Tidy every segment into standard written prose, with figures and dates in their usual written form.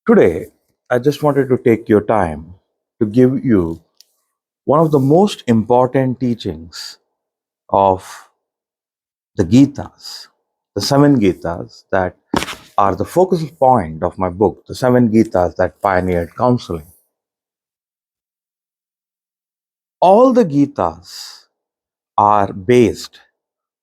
Today, I just wanted to take your time to give you one of the most important teachings of the GITAS, the seven GITAS that are the focus point of my book, the seven GITAS that pioneered counseling. All the GITAS are based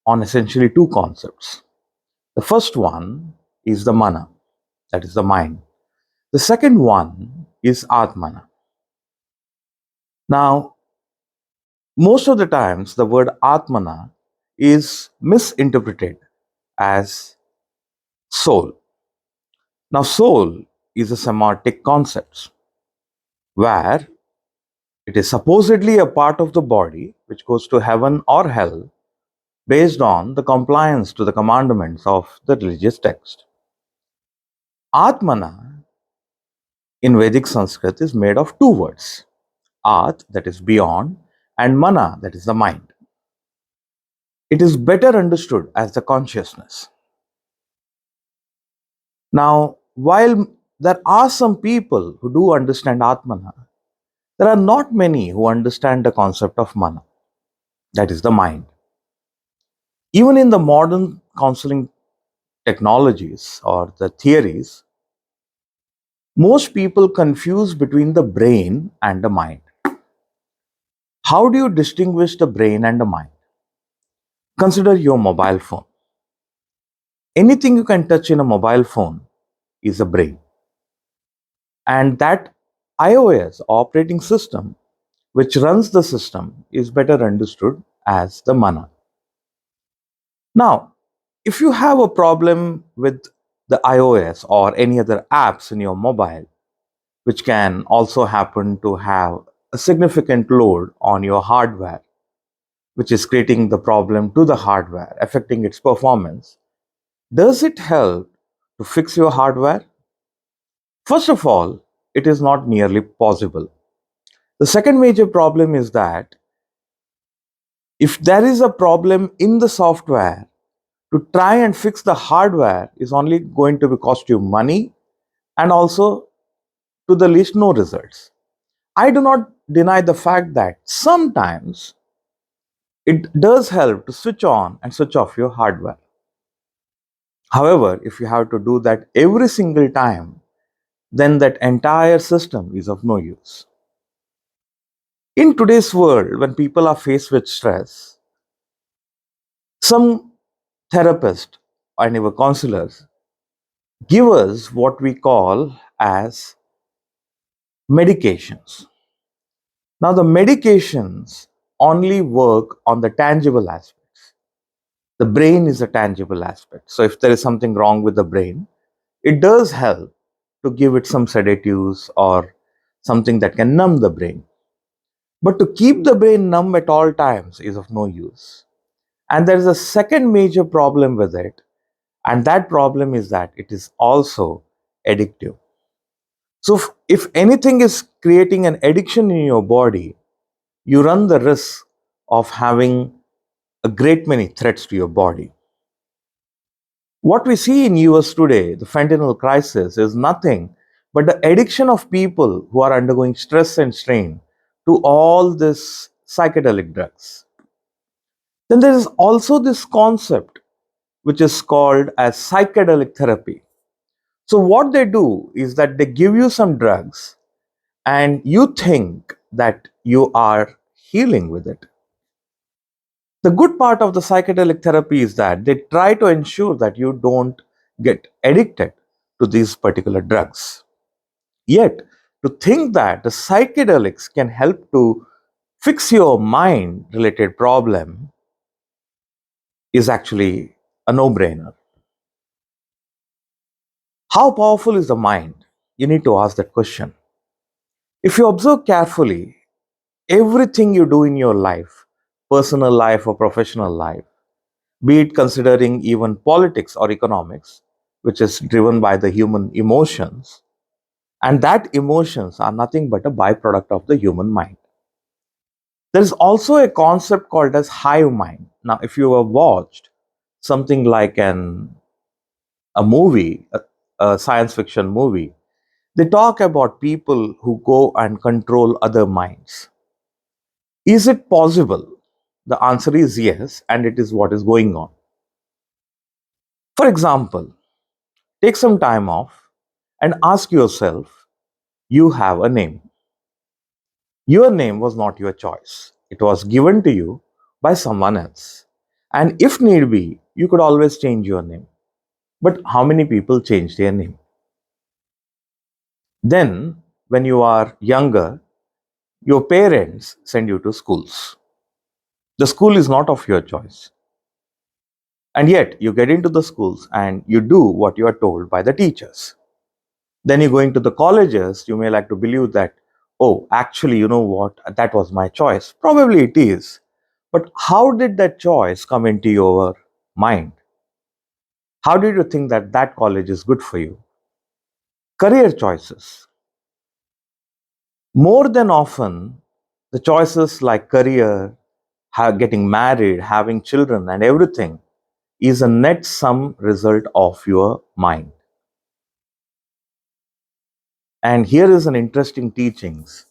on essentially two concepts. The first one is the mana, that is the mind. The second one is Atmana. Now, most of the times, the word Atmana is misinterpreted as soul. Now, soul is a semantic concept where it is supposedly a part of the body which goes to heaven or hell based on the compliance to the commandments of the religious text. Atmana in Vedic Sanskrit is made of two words, At, that is beyond, and Mana, that is the mind. It is better understood as the consciousness. Now, while there are some people who do understand Atmana, there are not many who understand the concept of Mana, that is the mind. Even in the modern counseling technologies or the theories, most people confuse between the brain and the mind. How do you distinguish the brain and the mind? Consider your mobile phone. Anything you can touch in a mobile phone is a brain. And that iOS operating system which runs the system is better understood as the mana. Now, if you have a problem with the iOS or any other apps in your mobile, which can also happen to have a significant load on your hardware, which is creating the problem to the hardware, affecting its performance, does it help to fix your hardware? First of all, it is not nearly possible. The second major problem is that if there is a problem in the software, to try and fix the hardware is only going to be cost you money and also to the least no results. I do not deny the fact that sometimes it does help to switch on and switch off your hardware. However, if you have to do that every single time, then that entire system is of no use. In today's world, when people are faced with stress, some therapists and even counselors give us what we call as medications. Now, the medications only work on the tangible aspects. The brain is a tangible aspect. So, if there is something wrong with the brain, it does help to give it some sedatives or something that can numb the brain. But to keep the brain numb at all times is of no use. And there is a second major problem with it, and that problem is that it is also addictive. So, if anything is creating an addiction in your body, you run the risk of having a great many threats to your body. What we see in US today, the fentanyl crisis, is nothing but the addiction of people who are undergoing stress and strain to all these psychedelic drugs. Then there is also this concept which is called as psychedelic therapy. So what they do is that they give you some drugs and you think that you are healing with it. The good part of the psychedelic therapy is that they try to ensure that you don't get addicted to these particular drugs. Yet, to think that the psychedelics can help to fix your mind related problem is actually a no brainer. How powerful is the mind? You need to ask that question. If you observe carefully, everything you do in your life, personal life or professional life, be it considering even politics or economics, which is driven by the human emotions, and that emotions are nothing but a byproduct of the human mind. There is also a concept called as hive mind. Now, if you have watched something like a movie, a science fiction movie, They talk about people who go and control other minds. Is it possible? The answer is yes, and it is what is going on. For example, take some time off and ask yourself, you have a name. Your name was not your choice. It was given to you by someone else. And if need be, you could always change your name. But how many people change their name? Then, when you are younger, your parents send you to schools. The school is not of your choice. And yet, you get into the schools and you do what you are told by the teachers. Then you go into the colleges, you may like to believe that, oh, actually, you know what, that was my choice. Probably it is. But how did that choice come into your mind? How did you think that that college is good for you? Career choices. More than often, the choices like career, getting married, having children, and everything is a net sum result of your mind. And here is an interesting teachings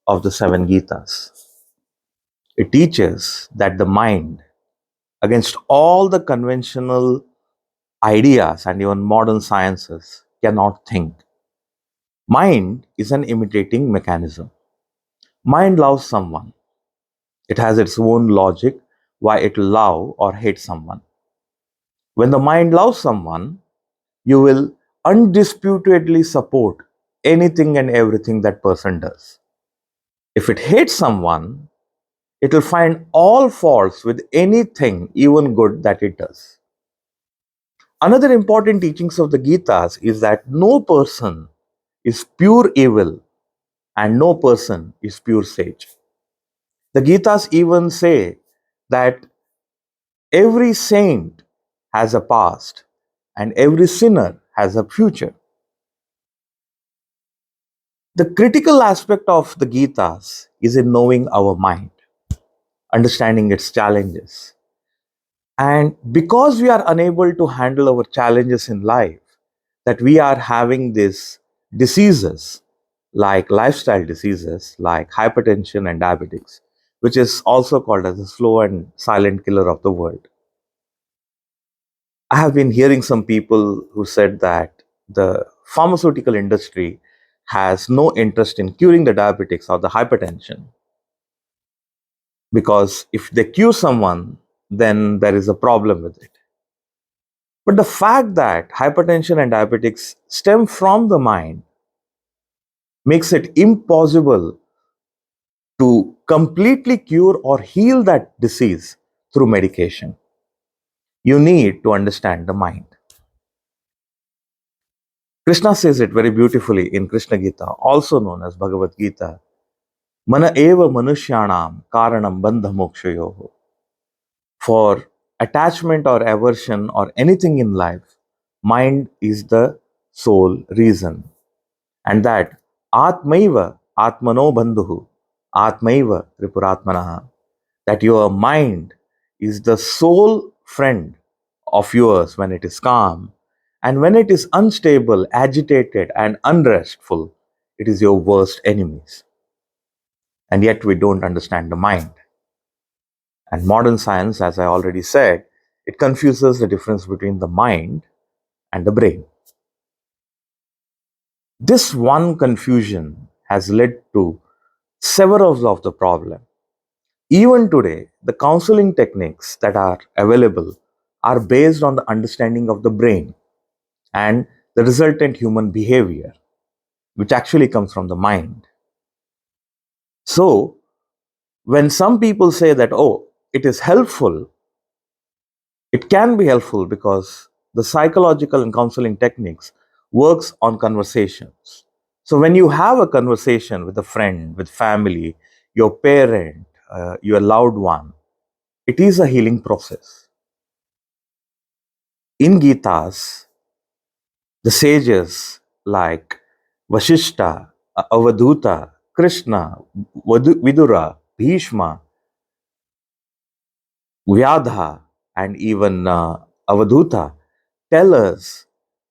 of the seven Gitas. It teaches that the mind, against all the conventional ideas and even modern sciences, cannot think. Mind is an imitating mechanism. Mind loves someone. It has its own logic why it love or hate someone. When the mind loves someone, you will undisputedly support anything and everything that person does. If it hates someone, it will find all faults with anything, even good, that it does. Another important teachings of the Gitas is that no person is pure evil and no person is pure sage. The Gitas even say that every saint has a past and every sinner has a future. The critical aspect of the Gitas is in knowing our mind, understanding its challenges. And because we are unable to handle our challenges in life, that we are having these diseases like lifestyle diseases like hypertension and diabetics, which is also called as the slow and silent killer of the world. I have been hearing some people who said that the pharmaceutical industry has no interest in curing the diabetics or the hypertension because if they cure someone, then there is a problem with it. But the fact that hypertension and diabetics stem from the mind makes it impossible to completely cure or heal that disease through medication. You need to understand the mind. Krishna says it very beautifully in Krishna Gita, also known as Bhagavad Gita. Mana eva manushyanam karanam bandha mokshayoho. For attachment or aversion or anything in life, mind is the sole reason. And that Atmaiva Atmano Bandhuhu, Atmaiva Tripuratmanaha, that your mind is the sole friend of yours when it is calm, and when it is unstable, agitated, and unrestful, it is your worst enemies. And yet we don't understand the mind. And modern science, as I already said, it confuses the difference between the mind and the brain. This one confusion has led to several of the problem. Even today, the counseling techniques that are available are based on the understanding of the brain and the resultant human behavior, which actually comes from the mind. So, when some people say that, oh, it is helpful, it can be helpful because the psychological and counseling techniques works on conversations. So when you have a conversation with a friend, with family, your parent, your loved one, it is a healing process. In Gitas, the sages like Vashishta, Avadhuta, Krishna, Vidura, Bhishma, Vyadha, and even Avadhuta tell us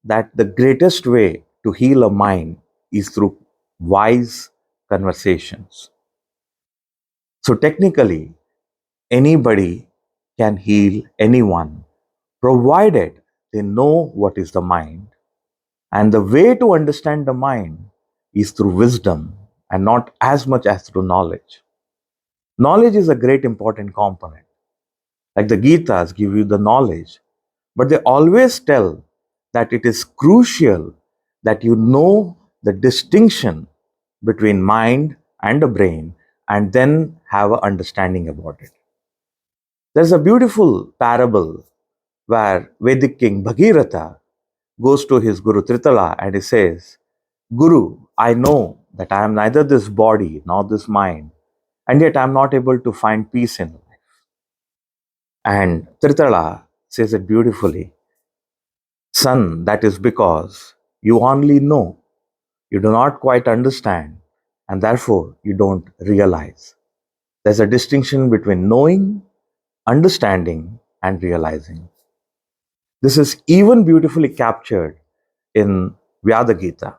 that the greatest way to heal a mind is through wise conversations. So technically, anybody can heal anyone provided they know what is the mind. And the way to understand the mind is through wisdom and not as much as through knowledge. Knowledge is a great important component. Like the Gitas give you the knowledge, but they always tell that it is crucial that you know the distinction between mind and the brain and then have an understanding about it. There's a beautiful parable where Vedic king Bhagirath goes to his Guru Tritala and he says, Guru, I know that I am neither this body nor this mind, and yet I am not able to find peace in life. And Tritala says it beautifully, Son, that is because you only know, you do not quite understand, and therefore you don't realize. There's a distinction between knowing, understanding, and realizing. This is even beautifully captured in Vyada Gita.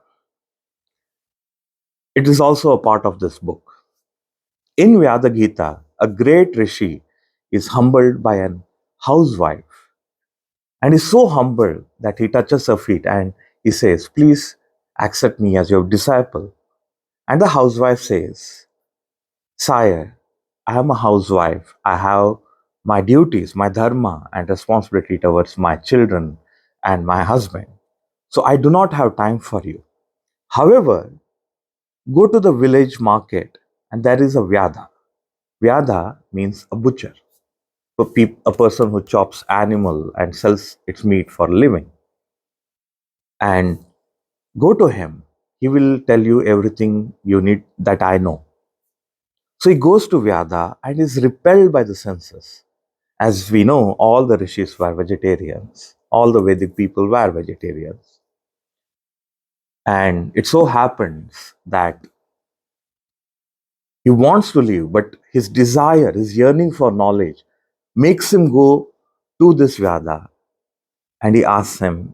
It is also a part of this book. In Vyada Gita, a great rishi is humbled by an housewife and is so humbled that he touches her feet and he says, Please accept me as your disciple. And the housewife says, Sire, I am a housewife. I have my duties, my dharma, and responsibility towards my children and my husband. So I do not have time for you. However, go to the village market and there is a Vyada. Vyada means a butcher, a person who chops animal and sells its meat for a living. And go to him. He will tell you everything you need that I know. So he goes to Vyada and is repelled by the senses. As we know, all the rishis were vegetarians. All the Vedic people were vegetarians. And it so happens that he wants to live, but his desire, his yearning for knowledge makes him go to this Vyada and he asks him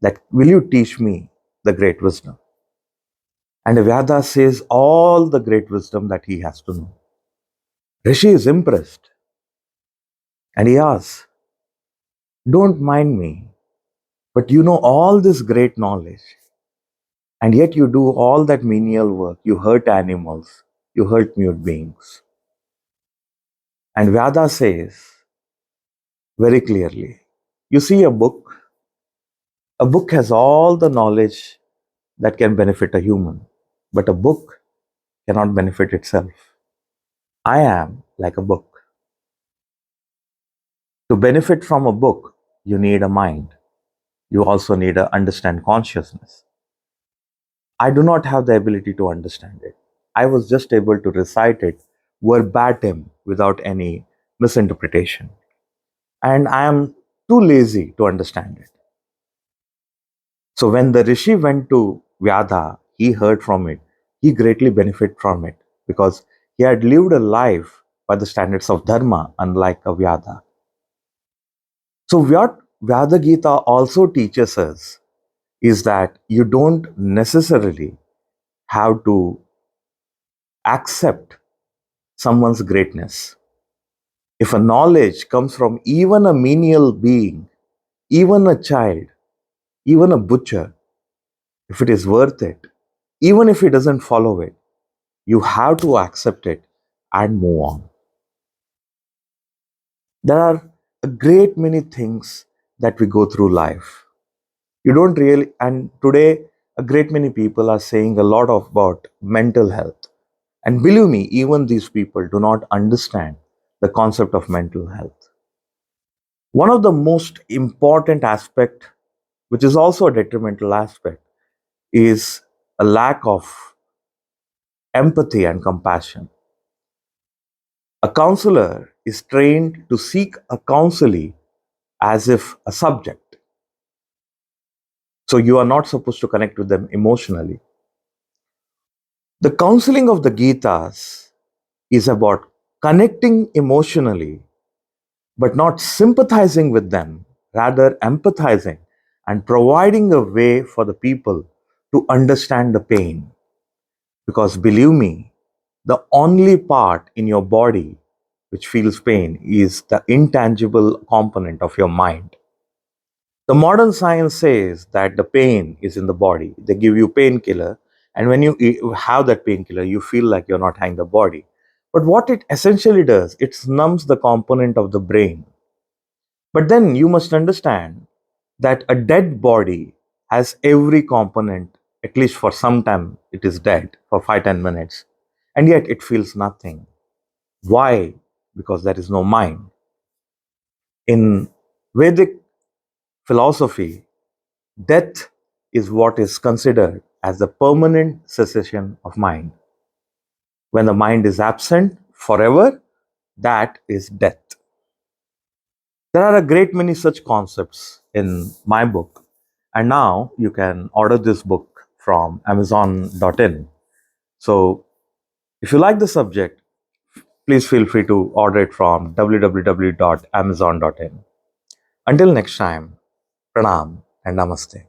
that, will you teach me the great wisdom? And the Vyada says all the great wisdom that he has to know. Rishi is impressed and he asks, don't mind me, but you know all this great knowledge and yet you do all that menial work. You hurt animals, you hurt mute beings. And Vyada says very clearly, you see a book has all the knowledge that can benefit a human, but a book cannot benefit itself. I am like a book. To benefit from a book, you need a mind. You also need to understand consciousness. I do not have the ability to understand it. I was just able to recite it verbatim without any misinterpretation. And I am too lazy to understand it. So when the Rishi went to Vyada, he heard from it. He greatly benefited from it because he had lived a life by the standards of Dharma, unlike a Vyada. So what Vyada Gita also teaches us is that you don't necessarily have to accept someone's greatness. If a knowledge comes from even a menial being, even a child, even a butcher, if it is worth it, even if he doesn't follow it, you have to accept it and move on. There are a great many things that we go through life. You don't really, and today a great many people are saying a lot about mental health. And believe me, even these people do not understand the concept of mental health. One of the most important aspect, which is also a detrimental aspect, is a lack of empathy and compassion. A counselor is trained to seek a counselee as if a subject. So you are not supposed to connect with them emotionally. The counseling of the Gitas is about connecting emotionally, but not sympathizing with them, rather empathizing and providing a way for the people to understand the pain. Because believe me, the only part in your body which feels pain is the intangible component of your mind. The modern science says that the pain is in the body. They give you painkiller, and when you have that painkiller, you feel like you're not having the body. But what it essentially does, it numbs the component of the brain. But then you must understand that a dead body has every component, at least for some time, it is dead for 5-10 minutes, and yet it feels nothing. Why? Because there is no mind. In Vedic philosophy, death is what is considered as the permanent cessation of mind. When the mind is absent forever, that is death. There are a great many such concepts in my book, and now you can order this book from Amazon.in. So, if you like the subject, please feel free to order it from www.amazon.in. Until next time, pranam and namaste.